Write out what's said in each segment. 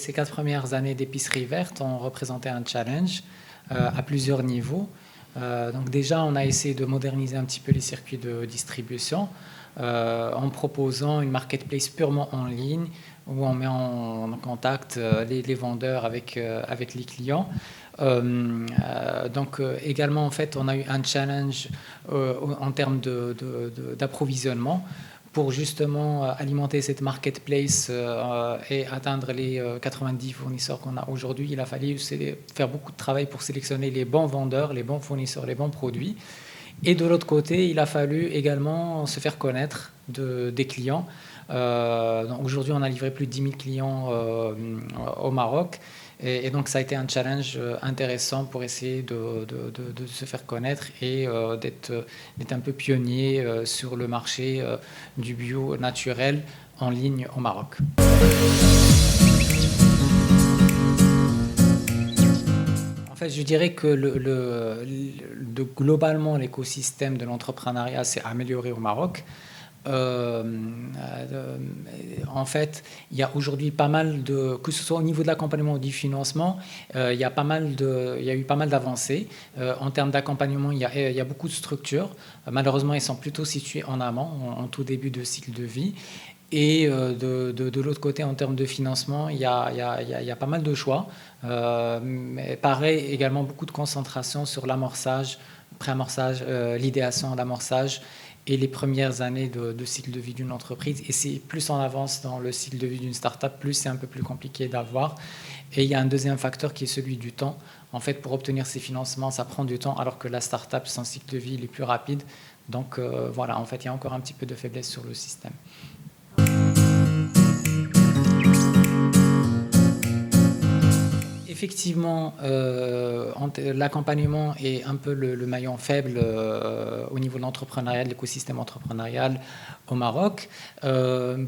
ces 4 premières années d'épicerie verte ont représenté un challenge à plusieurs niveaux. Donc déjà, on a essayé de moderniser un petit peu les circuits de distribution en proposant une marketplace purement en ligne où on met en contact les vendeurs avec les clients. Donc également, en fait, on a eu un challenge en termes d'approvisionnement pour justement alimenter cette marketplace et atteindre les 90 fournisseurs qu'on a aujourd'hui. Il a fallu faire beaucoup de travail pour sélectionner les bons vendeurs, les bons fournisseurs, les bons produits. Et de l'autre côté, il a fallu également se faire connaître des clients. Aujourd'hui, on a livré plus de 10 000 clients au Maroc. Et donc, ça a été un challenge intéressant pour essayer de se faire connaître et d'être un peu pionnier sur le marché du bio naturel en ligne au Maroc. En fait, je dirais que globalement, l'écosystème de l'entrepreneuriat s'est amélioré au Maroc. En fait, il y a aujourd'hui pas mal que ce soit au niveau de l'accompagnement ou du financement, il y a eu pas mal d'avancées. En termes d'accompagnement, il y a beaucoup de structures. Malheureusement, elles sont plutôt situées en amont, en tout début de cycle de vie. Et de l'autre côté, en termes de financement, il y a pas mal de choix. Mais pareil, également beaucoup de concentration sur l'amorçage, pré-amorçage, l'idéation, l'amorçage et les premières années de cycle de vie d'une entreprise. Et c'est plus on avance dans le cycle de vie d'une start-up, plus c'est un peu plus compliqué d'avoir. Et il y a un deuxième facteur qui est celui du temps. En fait, pour obtenir ces financements, ça prend du temps, alors que la start-up, son cycle de vie, il est plus rapide. Donc voilà, en fait, il y a encore un petit peu de faiblesse sur le système. Effectivement, l'accompagnement est un peu le maillon faible au niveau de l'entrepreneuriat, de l'écosystème entrepreneurial au Maroc,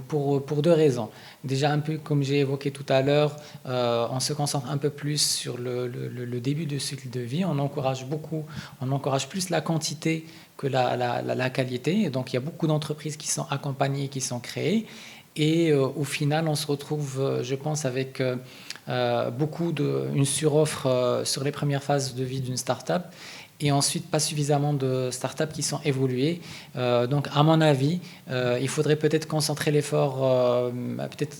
pour deux raisons. Déjà, un peu comme j'ai évoqué tout à l'heure, on se concentre un peu plus sur le début de cycle de vie. On encourage plus la quantité que la qualité. Et donc, il y a beaucoup d'entreprises qui sont accompagnées, qui sont créées. Et au final, on se retrouve, je pense, avec une suroffre sur les premières phases de vie d'une start-up et ensuite pas suffisamment de start-up qui sont évoluées. Donc à mon avis, il faudrait peut-être concentrer l'effort, peut-être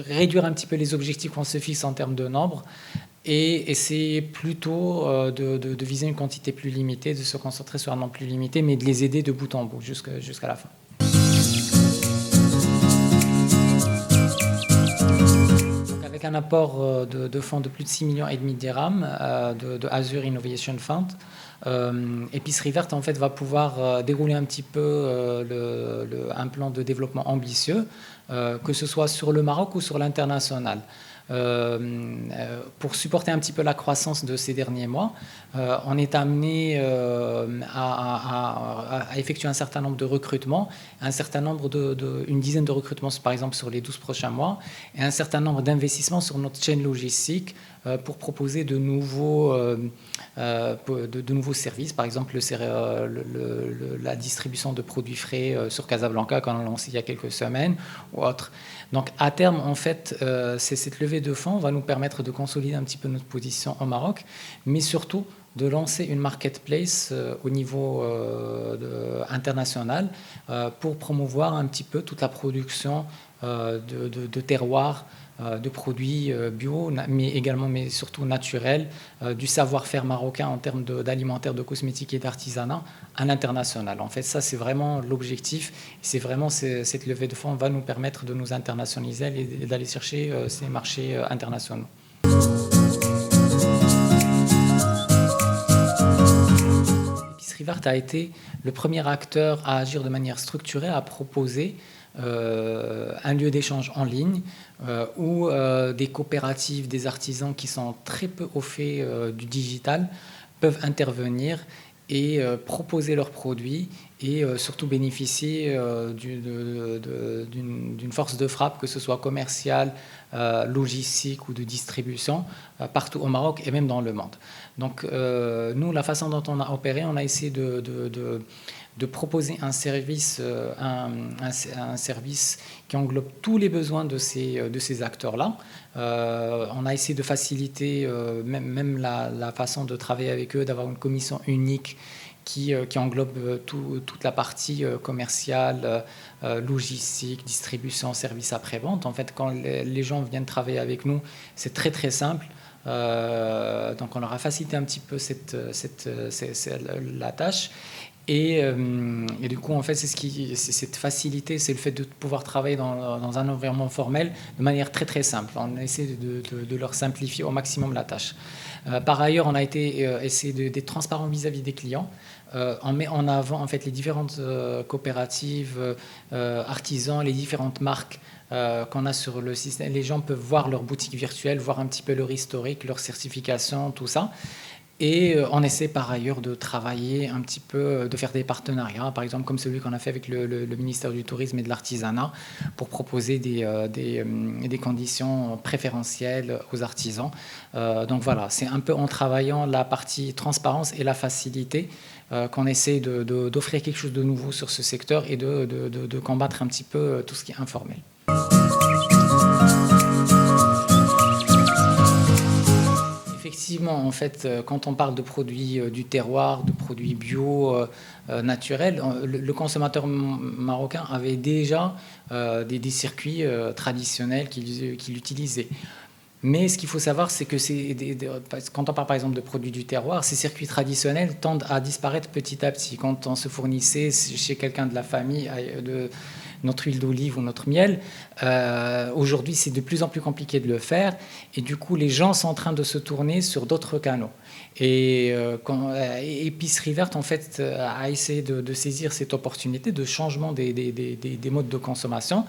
réduire un petit peu les objectifs qu'on se fixe en termes de nombre et essayer plutôt de viser une quantité plus limitée, de se concentrer sur un nombre plus limité, mais de les aider de bout en bout jusqu'à la fin. Avec un apport de fonds de plus de 6,5 millions de dirhams de Azure Innovation Fund, Épicerie Verte en fait va pouvoir dérouler un petit peu un plan de développement ambitieux, que ce soit sur le Maroc ou sur l'international. Pour supporter un petit peu la croissance de ces derniers mois, on est amené à effectuer un certain nombre de recrutements, une dizaine de recrutements par exemple sur les 12 prochains mois, et un certain nombre d'investissements sur notre chaîne logistique pour proposer de nouveaux services, par exemple la distribution de produits frais sur Casablanca qu'on a lancé il y a quelques semaines ou autre. Donc à terme, en fait, cette levée de fonds va nous permettre de consolider un petit peu notre position au Maroc, mais surtout de lancer une marketplace au niveau international pour promouvoir un petit peu toute la production de terroirs, de produits bio, mais surtout naturels, du savoir-faire marocain en termes d'alimentaire, de cosmétiques et d'artisanat à l'international. En fait, ça, c'est vraiment l'objectif. C'est vraiment cette levée de fonds va nous permettre de nous internationaliser et d'aller chercher ces marchés internationaux. Épicerie Verte a été le premier acteur à agir de manière structurée, à proposer un lieu d'échange en ligne où des coopératives, des artisans qui sont très peu au fait du digital peuvent intervenir et proposer leurs produits et surtout bénéficier d'une force de frappe, que ce soit commerciale, logistique ou de distribution, partout au Maroc et même dans le monde. Donc nous, la façon dont on a opéré, on a essayé de proposer un service, un service qui englobe tous les besoins de ces acteurs-là. On a essayé de faciliter même la façon de travailler avec eux, d'avoir une commission unique qui englobe toute la partie commerciale, logistique, distribution, service après-vente. En fait, quand les gens viennent travailler avec nous, c'est très très simple. Donc on leur a facilité un petit peu la tâche. Et du coup, en fait, c'est cette facilité, c'est le fait de pouvoir travailler dans un environnement formel de manière très très simple. On essaie de leur simplifier au maximum la tâche. Par ailleurs, on a essayé d'être transparent vis-à-vis des clients. On met en avant en fait les différentes coopératives, artisans, les différentes marques qu'on a sur le système. Les gens peuvent voir leur boutique virtuelle, voir un petit peu leur historique, leur certification, tout ça. Et on essaie par ailleurs de travailler un petit peu, de faire des partenariats, par exemple comme celui qu'on a fait avec le ministère du Tourisme et de l'Artisanat, pour proposer des conditions préférentielles aux artisans. Donc voilà, c'est un peu en travaillant la partie transparence et la facilité qu'on essaie d'offrir quelque chose de nouveau sur ce secteur et de combattre un petit peu tout ce qui est informel. Effectivement, en fait, quand on parle de produits du terroir, de produits bio, naturels, le consommateur marocain avait déjà des circuits traditionnels qu'il utilisait. Mais ce qu'il faut savoir, c'est que quand on parle par exemple de produits du terroir, ces circuits traditionnels tendent à disparaître petit à petit. Quand on se fournissait chez quelqu'un de la famille de notre huile d'olive ou notre miel, aujourd'hui c'est de plus en plus compliqué de le faire, et du coup les gens sont en train de se tourner sur d'autres canaux. Et Épicerie Verte en fait a essayé de saisir cette opportunité de changement des modes de consommation,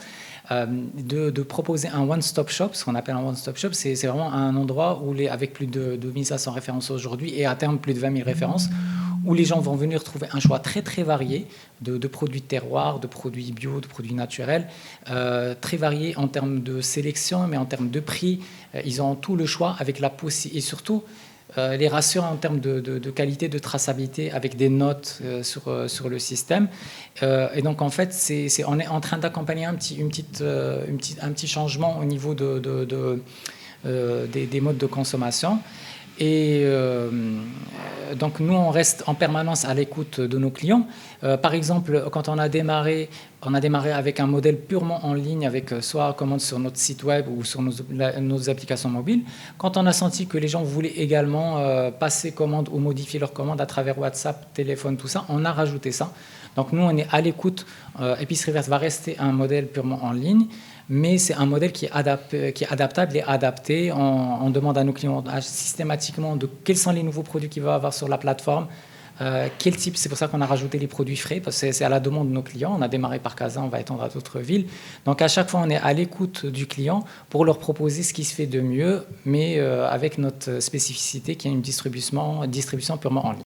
de proposer un one-stop shop. Ce qu'on appelle un one-stop shop, c'est vraiment un endroit où avec plus de 2500 références aujourd'hui et à terme plus de 20 000 références, où les gens vont venir trouver un choix très très varié de produits de terroir, de produits bio, de produits naturels, très variés en termes de sélection, mais en termes de prix, ils ont tout le choix avec la possibilité, et surtout les rassurer en termes de qualité, de traçabilité, avec des notes sur le système. Et donc en fait, on est en train d'accompagner un petit changement au niveau des modes de consommation. Et donc nous, on reste en permanence à l'écoute de nos clients. Par exemple, quand on a démarré avec un modèle purement en ligne, avec soit commande sur notre site web ou sur nos applications mobiles. Quand on a senti que les gens voulaient également passer commande ou modifier leur commande à travers WhatsApp, téléphone, tout ça, on a rajouté ça. Donc nous, on est à l'écoute. Épicerie Verte va rester un modèle purement en ligne, mais c'est un modèle qui est adaptable et adapté. On demande à nos clients systématiquement quels sont les nouveaux produits qu'il va y avoir sur la plateforme, quel type. C'est pour ça qu'on a rajouté les produits frais, parce que c'est à la demande de nos clients. On a démarré par Casa, on va étendre à d'autres villes. Donc à chaque fois, on est à l'écoute du client pour leur proposer ce qui se fait de mieux, mais avec notre spécificité qui est une distribution purement en ligne.